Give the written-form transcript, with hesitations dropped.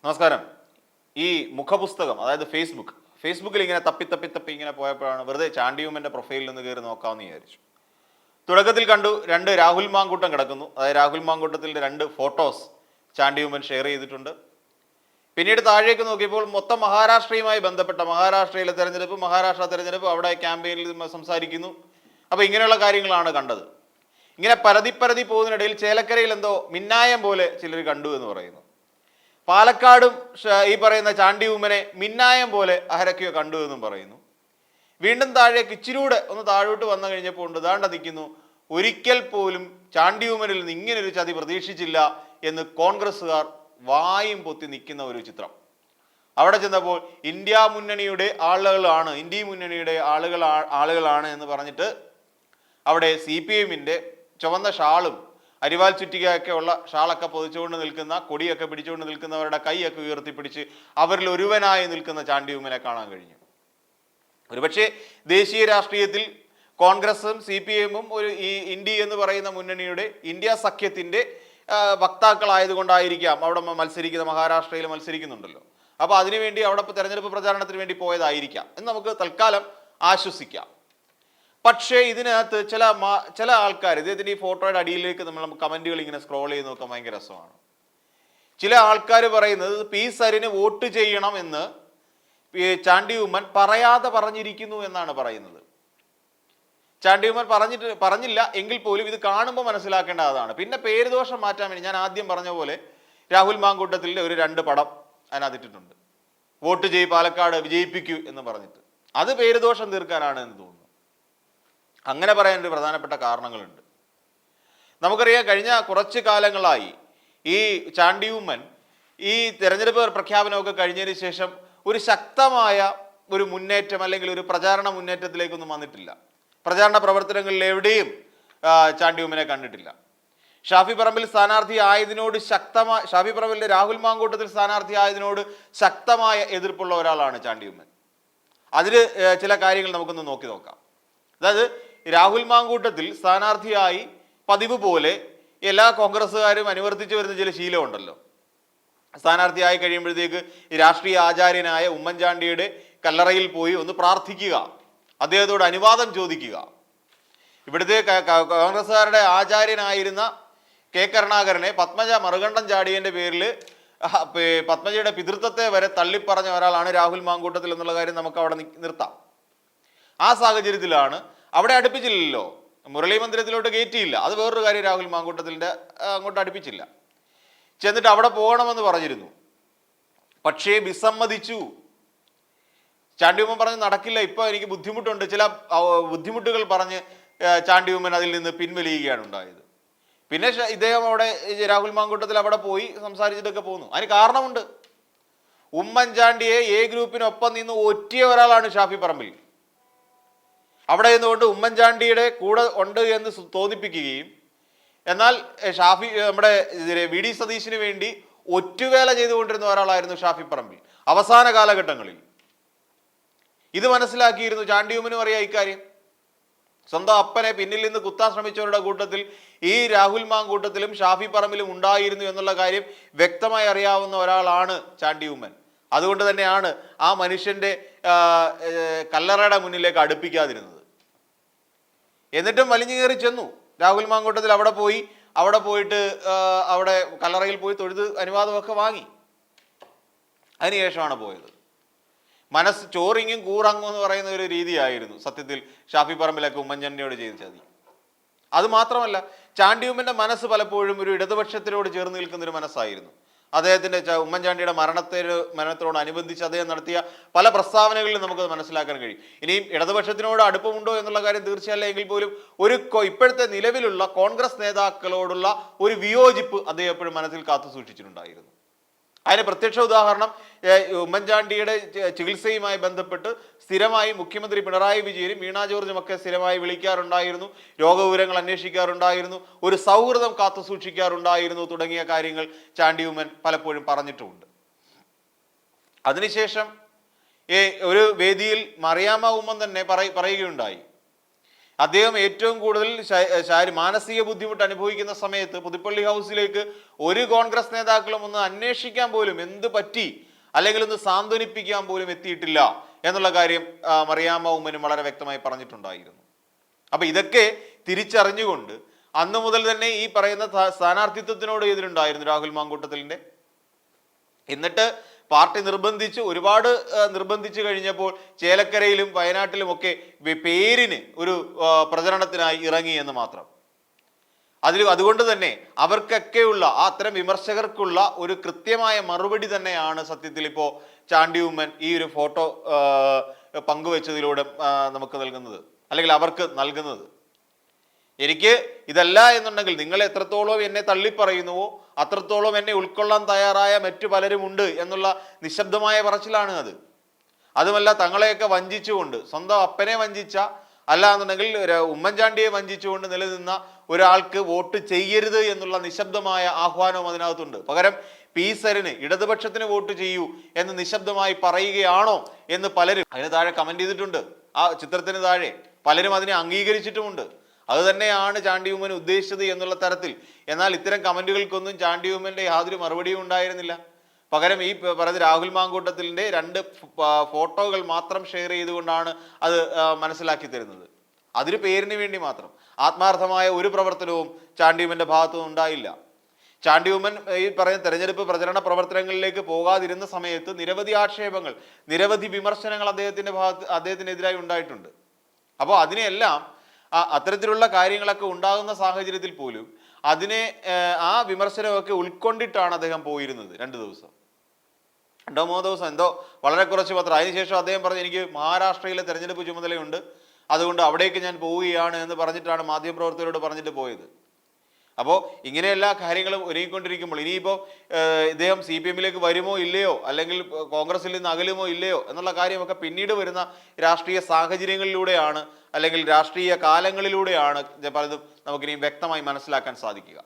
നമസ്കാരം. ഈ മുഖപുസ്തകം, അതായത് ഫേസ്ബുക്കിൽ ഇങ്ങനെ തപ്പി ഇങ്ങനെ പോയപ്പോഴാണ് വെറുതെ ചാണ്ടിയുമ്മന്റെ പ്രൊഫൈലിൽ നിന്ന് കയറി നോക്കാമെന്ന് വിചാരിച്ചു. തുടക്കത്തിൽ കണ്ടു രണ്ട് രാഹുൽ മാങ്കൂട്ടം കിടക്കുന്നു. അതായത് രാഹുൽ മാങ്കൂട്ടത്തിൻ്റെ രണ്ട് ഫോട്ടോസ് ചാണ്ടിയുമ്മൻ ഷെയർ ചെയ്തിട്ടുണ്ട്. പിന്നീട് താഴേക്ക് നോക്കിയപ്പോൾ മൊത്തം മഹാരാഷ്ട്രയുമായി ബന്ധപ്പെട്ട മഹാരാഷ്ട്രയിലെ മഹാരാഷ്ട്ര തെരഞ്ഞെടുപ്പ്, അവിടെ ക്യാമ്പയിനിൽ സംസാരിക്കുന്നു. അപ്പോൾ ഇങ്ങനെയുള്ള കാര്യങ്ങളാണ് കണ്ടത്. ഇങ്ങനെ പരതി പോകുന്നതിനിടയിൽ ചേലക്കരയിൽ എന്തോ മിന്നായം പോലെ ചിലർ കണ്ടു എന്ന് പറയുന്നു. പാലക്കാടും ഈ പറയുന്ന ചാണ്ടിയുമ്മനെ മിന്നായം പോലെ ആരൊക്കെയോ കണ്ടു എന്നും പറയുന്നു. വീണ്ടും താഴേക്ക് ഇച്ചിരൂടെ ഒന്ന് താഴോട്ട് വന്നു കഴിഞ്ഞപ്പോൾ ഉണ്ട് ദാണ്ട നിൽക്കുന്നു, ഒരിക്കൽ പോലും ചാണ്ടിയുമ്മനിൽ നിന്ന് ഇങ്ങനൊരു ചതി പ്രതീക്ഷിച്ചില്ല എന്ന് കോൺഗ്രസ്സുകാർ വായും പൊത്തി നിൽക്കുന്ന ഒരു ചിത്രം. അവിടെ ചെന്നപ്പോൾ ഇന്ത്യ മുന്നണിയുടെ ആളുകളാണ് എന്ന് പറഞ്ഞിട്ട് അവിടെ CPM-ന്റെ ചുവന്ന ഷാളും അരിവാൽ ചുറ്റികയൊക്കെ ഉള്ള ഷാളൊക്കെ പൊതിച്ചുകൊണ്ട് നിൽക്കുന്ന, കൊടിയൊക്കെ പിടിച്ചുകൊണ്ട് നിൽക്കുന്നവരുടെ കൈയൊക്കെ ഉയർത്തിപ്പിടിച്ച് അവരിൽ ഒരുവനായി നിൽക്കുന്ന ചാണ്ടിയുമ്മനെ കാണാൻ കഴിഞ്ഞു. ഒരുപക്ഷെ ദേശീയ രാഷ്ട്രീയത്തിൽ കോൺഗ്രസും CPM-ഉം ഒരു ഈ ഇന്ത്യ എന്ന് പറയുന്ന മുന്നണിയുടെ ഇന്ത്യ സഖ്യത്തിൻ്റെ വക്താക്കളായതുകൊണ്ടായിരിക്കാം അവിടെ മത്സരിക്കുന്ന, മഹാരാഷ്ട്രയിൽ മത്സരിക്കുന്നുണ്ടല്ലോ. അപ്പോൾ അതിനുവേണ്ടി അവിടെ തെരഞ്ഞെടുപ്പ് പ്രചാരണത്തിന് വേണ്ടി പോയതായിരിക്കാം എന്ന് നമുക്ക് തൽക്കാലം ആശ്വസിക്കാം. പക്ഷേ ഇതിനകത്ത് ചില ആൾക്കാർ, ഇദ്ദേഹത്തിൻ്റെ ഈ ഫോട്ടോയുടെ അടിയിലേക്ക് നമ്മൾ കമൻറ്റുകൾ ഇങ്ങനെ സ്ക്രോൾ ചെയ്ത് നോക്കാൻ ഭയങ്കര രസമാണ്. ചില ആൾക്കാർ പറയുന്നത് P. സരിന് വോട്ട് ചെയ്യണം എന്ന് ചാണ്ടിയുമ്മൻ പറയാതെ പറഞ്ഞിരിക്കുന്നു എന്നാണ് പറയുന്നത്. ചാണ്ടിയുമ്മൻ പറഞ്ഞില്ല എങ്കിൽ പോലും ഇത് കാണുമ്പോൾ മനസ്സിലാക്കേണ്ട അതാണ്. പിന്നെ പേരുദോഷം മാറ്റാൻ വേണ്ടി ഞാൻ ആദ്യം പറഞ്ഞ പോലെ രാഹുൽ മാങ്കൂട്ടത്തിൻ്റെ ഒരു 2 പടം അതിനകത്തിട്ടുണ്ട്. വോട്ട് ചെയ്യ് പാലക്കാട് വിജയിപ്പിക്കൂ എന്ന് പറഞ്ഞിട്ട്. അത് പേരുദോഷം തീർക്കാനാണ് എന്ന് തോന്നുന്നു. അങ്ങനെ പറയാൻ ഒരു പ്രധാനപ്പെട്ട കാരണങ്ങളുണ്ട്. നമുക്കറിയാം, കഴിഞ്ഞ കുറച്ച് കാലങ്ങളായി ഈ ചാണ്ടിയുമ്മൻ ഈ തെരഞ്ഞെടുപ്പ് പ്രഖ്യാപനമൊക്കെ കഴിഞ്ഞതിന് ശേഷം ഒരു ശക്തമായ ഒരു മുന്നേറ്റം അല്ലെങ്കിൽ ഒരു പ്രചാരണ മുന്നേറ്റത്തിലേക്കൊന്നും വന്നിട്ടില്ല. പ്രചാരണ പ്രവർത്തനങ്ങളിൽ എവിടെയും ചാണ്ടിയുമ്മനെ കണ്ടിട്ടില്ല. ഷാഫി പറമ്പിൽ രാഹുൽ മാങ്കൂട്ടത്തിൽ സ്ഥാനാർത്ഥി ആയതിനോട് ശക്തമായ എതിർപ്പുള്ള ഒരാളാണ് ചാണ്ടിയുമ്മൻ. അതിൽ ചില കാര്യങ്ങൾ നമുക്കൊന്ന് നോക്കാം. അതായത് രാഹുൽ മാങ്കൂട്ടത്തിൽ സ്ഥാനാർത്ഥിയായി പതിവ് പോലെ എല്ലാ കോൺഗ്രസ്സുകാരും അനുവർത്തിച്ചു വരുന്ന ചില ശീലമുണ്ടല്ലോ. സ്ഥാനാർത്ഥിയായി കഴിയുമ്പോഴത്തേക്ക് രാഷ്ട്രീയ ആചാര്യനായ ഉമ്മൻചാണ്ടിയുടെ കല്ലറയിൽ പോയി ഒന്ന് പ്രാർത്ഥിക്കുക, അദ്ദേഹത്തോട് അനുവാദം ചോദിക്കുക. ഇവിടുത്തെ കോൺഗ്രസ്സുകാരുടെ ആചാര്യനായിരുന്ന K. കരുണാകരനെ പത്മജ മറുകണ്ഠം ചാടിയതിൻ്റെ പേരിൽ പത്മജയുടെ പിതൃത്വത്തെ വരെ തള്ളിപ്പറഞ്ഞ ഒരാളാണ് രാഹുൽ മാങ്കൂട്ടത്തിൽ എന്നുള്ള കാര്യം നമുക്ക് അവിടെ നിർത്താം. ആ സാഹചര്യത്തിലാണ് അവിടെ അടുപ്പിച്ചില്ലല്ലോ, മുരളി മന്ദിരത്തിലോട്ട് കയറ്റിയില്ല. അത് വേറൊരു കാര്യം, രാഹുൽ മാങ്കൂട്ടത്തിൻ്റെ അങ്ങോട്ട് അടുപ്പിച്ചില്ല. ചെന്നിട്ട് അവിടെ പോകണമെന്ന് പറഞ്ഞിരുന്നു, പക്ഷേ വിസമ്മതിച്ചു. ചാണ്ടിയുമ്മൻ പറഞ്ഞ് നടക്കില്ല, ഇപ്പോൾ എനിക്ക് ബുദ്ധിമുട്ടുണ്ട്, ചില ബുദ്ധിമുട്ടുകൾ പറഞ്ഞ് ചാണ്ടിയുമ്മൻ അതിൽ നിന്ന് പിൻവലിയുകയാണ് ഉണ്ടായത്. പിന്നെ ഇദ്ദേഹം അവിടെ രാഹുൽ മാങ്കൂട്ടത്തിൽ അവിടെ പോയി സംസാരിച്ചിട്ടൊക്കെ പോന്നു. അതിന് കാരണമുണ്ട്. ഉമ്മൻചാണ്ടിയെ A ഗ്രൂപ്പിനൊപ്പം നിന്ന് ഒറ്റിയ ഒരാളാണ് ഷാഫി പറമ്പിൽ. അവിടെ നിന്നുകൊണ്ട് ഉമ്മൻചാണ്ടിയുടെ കൂടെ ഉണ്ട് എന്ന് തോന്നിപ്പിക്കുകയും, എന്നാൽ നമ്മുടെ VD സതീശിന് വേണ്ടി ഒറ്റുവേല ചെയ്തുകൊണ്ടിരുന്ന ഒരാളായിരുന്നു ഷാഫി പറമ്പിൽ അവസാന കാലഘട്ടങ്ങളിൽ. ഇത് മനസ്സിലാക്കിയിരുന്നു ചാണ്ടിയുമ്മനും അറിയാം ഇക്കാര്യം. സ്വന്തം അപ്പനെ പിന്നിൽ നിന്ന് കുത്താൻ ശ്രമിച്ചവരുടെ കൂട്ടത്തിൽ ഈ രാഹുൽ മാങ്കൂട്ടത്തിലും ഷാഫി പറമ്പിലും ഉണ്ടായിരുന്നു എന്നുള്ള കാര്യം വ്യക്തമായി അറിയാവുന്ന ഒരാളാണ് ചാണ്ടിയുമ്മൻ. അതുകൊണ്ട് തന്നെയാണ് ആ മനുഷ്യൻ്റെ കല്ലറയുടെ മുന്നിലേക്ക് അടുപ്പിക്കാതിരുന്നത്. എന്നിട്ടും വലിഞ്ഞു കയറി ചെന്നു രാഹുൽ മാങ്കൂട്ടത്തിൽ. അവിടെ പോയിട്ട് അവിടെ കല്ലറയിൽ പോയി തൊഴുത് അനുവാദമൊക്കെ വാങ്ങി. അതിനുശേഷമാണ് പോയത്. മനസ്സ് ചോറിങ്ങും കൂറങ്ങും എന്ന് പറയുന്ന ഒരു രീതിയായിരുന്നു സത്യത്തിൽ ഷാഫി പറമ്പിലൊക്കെ ഉമ്മൻചാണ്ടിയോട് ചെയ്ത് ചതി. അതുമാത്രമല്ല, ചാണ്ടിയുമ്മൻ്റെ മനസ്സ് പലപ്പോഴും ഒരു ഇടതുപക്ഷത്തിനോട് ചേർന്ന് നിൽക്കുന്നൊരു മനസ്സായിരുന്നു. അദ്ദേഹത്തിൻ്റെ ഉമ്മൻചാണ്ടിയുടെ മരണത്തോടനുബന്ധിച്ച് അദ്ദേഹം നടത്തിയ പല പ്രസ്താവനകളിലും നമുക്കത് മനസ്സിലാക്കാൻ കഴിയും. ഇനിയും ഇടതുപക്ഷത്തിനോട് അടുപ്പമുണ്ടോ എന്നുള്ള കാര്യം തീർച്ചയല്ല എങ്കിൽ പോലും ഇപ്പോഴത്തെ നിലവിലുള്ള കോൺഗ്രസ് നേതാക്കളോടുള്ള ഒരു വിയോജിപ്പ് അദ്ദേഹം എപ്പോഴും മനസ്സിൽ കാത്തു സൂക്ഷിച്ചിട്ടുണ്ടായിരുന്നു. അതിന് പ്രത്യക്ഷ ഉദാഹരണം ഉമ്മൻചാണ്ടിയുടെ ചികിത്സയുമായി ബന്ധപ്പെട്ട് സ്ഥിരമായി മുഖ്യമന്ത്രി പിണറായി വിജയനും വീണ ജോർജും ഒക്കെ സ്ഥിരമായി വിളിക്കാറുണ്ടായിരുന്നു, രോഗവിവരങ്ങൾ അന്വേഷിക്കാറുണ്ടായിരുന്നു, ഒരു സൗഹൃദം കാത്തു സൂക്ഷിക്കാറുണ്ടായിരുന്നു തുടങ്ങിയ കാര്യങ്ങൾ ചാണ്ടിയുമ്മൻ പലപ്പോഴും പറഞ്ഞിട്ടുമുണ്ട്. അതിനുശേഷം ഒരു വേദിയിൽ മറിയാമ്മ ഉമ്മൻ തന്നെ പറയുകയുണ്ടായി, അദ്ദേഹം ഏറ്റവും കൂടുതൽ മാനസിക ബുദ്ധിമുട്ട് അനുഭവിക്കുന്ന സമയത്ത് പുതുപ്പള്ളി ഹൗസിലേക്ക് ഒരു കോൺഗ്രസ് നേതാക്കളും ഒന്ന് അന്വേഷിക്കാൻ പോലും എന്ത് പറ്റി അല്ലെങ്കിൽ ഒന്ന് സാന്ത്വനിപ്പിക്കാൻ പോലും എത്തിയിട്ടില്ല എന്നുള്ള കാര്യം മറിയാമ്മ ഉമ്മനും വളരെ വ്യക്തമായി പറഞ്ഞിട്ടുണ്ടായിരുന്നു. അപ്പൊ ഇതൊക്കെ തിരിച്ചറിഞ്ഞുകൊണ്ട് അന്ന് മുതൽ തന്നെ ഈ പറയുന്ന സ്ഥാനാർത്ഥിത്വത്തിനോട് എതിരുണ്ടായിരുന്നു രാഹുൽ മാങ്കൂട്ടത്തിലിന്റെ. എന്നിട്ട് പാർട്ടി ഒരുപാട് നിർബന്ധിച്ചു കഴിഞ്ഞപ്പോൾ ചേലക്കരയിലും വയനാട്ടിലും ഒക്കെ പേരിന് ഒരു പ്രചരണത്തിനായി ഇറങ്ങി എന്ന് മാത്രം. അതുകൊണ്ട് തന്നെ അവർക്കൊക്കെയുള്ള അത്തരം വിമർശകർക്കുള്ള ഒരു കൃത്യമായ മറുപടി തന്നെയാണ് സത്യത്തിൽ ഇപ്പോ ചാണ്ടി ഉമ്മൻ ഈ ഒരു ഫോട്ടോ പങ്കുവെച്ചതിലൂടെ നമുക്ക് നൽകുന്നത്, അല്ലെങ്കിൽ അവർക്ക് നൽകുന്നത്. എനിക്ക് ഇതല്ല എന്നുണ്ടെങ്കിൽ നിങ്ങൾ എത്രത്തോളം എന്നെ തള്ളിപ്പറയുന്നുവോ അത്രത്തോളം എന്നെ ഉൾക്കൊള്ളാൻ തയ്യാറായ മറ്റു പലരും ഉണ്ട് എന്നുള്ള നിശബ്ദമായ പറച്ചിലാണ് അത്. അതുമല്ല, തങ്ങളെയൊക്കെ വഞ്ചിച്ചുകൊണ്ട്, സ്വന്തം അപ്പനെ വഞ്ചിച്ച, അല്ല എന്നുണ്ടെങ്കിൽ ഉമ്മൻചാണ്ടിയെ വഞ്ചിച്ചുകൊണ്ട് നിലനിന്ന ഒരാൾക്ക് വോട്ട് ചെയ്യരുത് എന്നുള്ള നിശബ്ദമായ ആഹ്വാനവും അതിനകത്തുണ്ട്. പകരം പീസറിന്, ഇടതുപക്ഷത്തിന് വോട്ട് ചെയ്യൂ എന്ന് നിശബ്ദമായി പറയുകയാണോ എന്ന് പലരും അതിന് താഴെ കമന്റ് ചെയ്തിട്ടുണ്ട്. ആ ചിത്രത്തിന് താഴെ പലരും അതിനെ അംഗീകരിച്ചിട്ടുമുണ്ട്. അത് തന്നെയാണ് ചാണ്ടി ഉമ്മൻ ഉദ്ദേശിച്ചത് എന്നുള്ള തരത്തിൽ. എന്നാൽ ഇത്തരം കമന്റുകൾക്കൊന്നും ചാണ്ടി ഉമ്മന്റെ യാതൊരു മറുപടിയും ഉണ്ടായിരുന്നില്ല. പകരം ഈ പറയുന്ന രാഹുൽ മാങ്കൂട്ടത്തിലിന്റെ 2 ഫോട്ടോകൾ മാത്രം ഷെയർ ചെയ്തുകൊണ്ടാണ് അത് മനസ്സിലാക്കി തരുന്നത്. അതൊരു പേരിന് വേണ്ടി മാത്രം. ആത്മാർത്ഥമായ ഒരു പ്രവർത്തനവും ചാണ്ടി ഉമ്മന്റെ ഭാഗത്തുനിന്ന് ഉണ്ടായില്ല. ചാണ്ടി ഉമ്മൻ ഈ പറയുന്ന തെരഞ്ഞെടുപ്പ് പ്രചരണ പ്രവർത്തനങ്ങളിലേക്ക് പോകാതിരുന്ന സമയത്ത് നിരവധി ആക്ഷേപങ്ങൾ, നിരവധി വിമർശനങ്ങൾ അദ്ദേഹത്തിനെതിരായി ഉണ്ടായിട്ടുണ്ട്. അപ്പോൾ അതിനെല്ലാം അത്തരത്തിലുള്ള കാര്യങ്ങളൊക്കെ ഉണ്ടാകുന്ന സാഹചര്യത്തിൽ പോലും അതിനെ ആ വിമർശനമൊക്കെ ഉൾക്കൊണ്ടിട്ടാണ് അദ്ദേഹം പോയിരുന്നത്. 2 ദിവസം 2-3 ദിവസം എന്തോ വളരെ കുറച്ച് മാത്രം. അതിനുശേഷം അദ്ദേഹം പറഞ്ഞു, എനിക്ക് മഹാരാഷ്ട്രയിലെ തെരഞ്ഞെടുപ്പ് ചുമതലയുണ്ട്, അതുകൊണ്ട് അവിടേക്ക് ഞാൻ പോവുകയാണ് എന്ന് പറഞ്ഞിട്ടാണ് മാധ്യമപ്രവർത്തകരോട് പറഞ്ഞിട്ട് പോയത്. അപ്പോൾ ഇങ്ങനെ എല്ലാ കാര്യങ്ങളും ഒരുങ്ങിക്കൊണ്ടിരിക്കുമ്പോൾ ഇനിയിപ്പോൾ ഇദ്ദേഹം CPM-ലേക്ക് വരുമോ ഇല്ലയോ, അല്ലെങ്കിൽ കോൺഗ്രസിൽ നിന്ന് അകലുമോ ഇല്ലയോ എന്നുള്ള കാര്യമൊക്കെ പിന്നീട് വരുന്ന രാഷ്ട്രീയ സാഹചര്യങ്ങളിലൂടെയാണ്, അല്ലെങ്കിൽ രാഷ്ട്രീയ കാലങ്ങളിലൂടെയാണ് പലതും നമുക്കിനി വ്യക്തമായി മനസ്സിലാക്കാൻ സാധിക്കുക.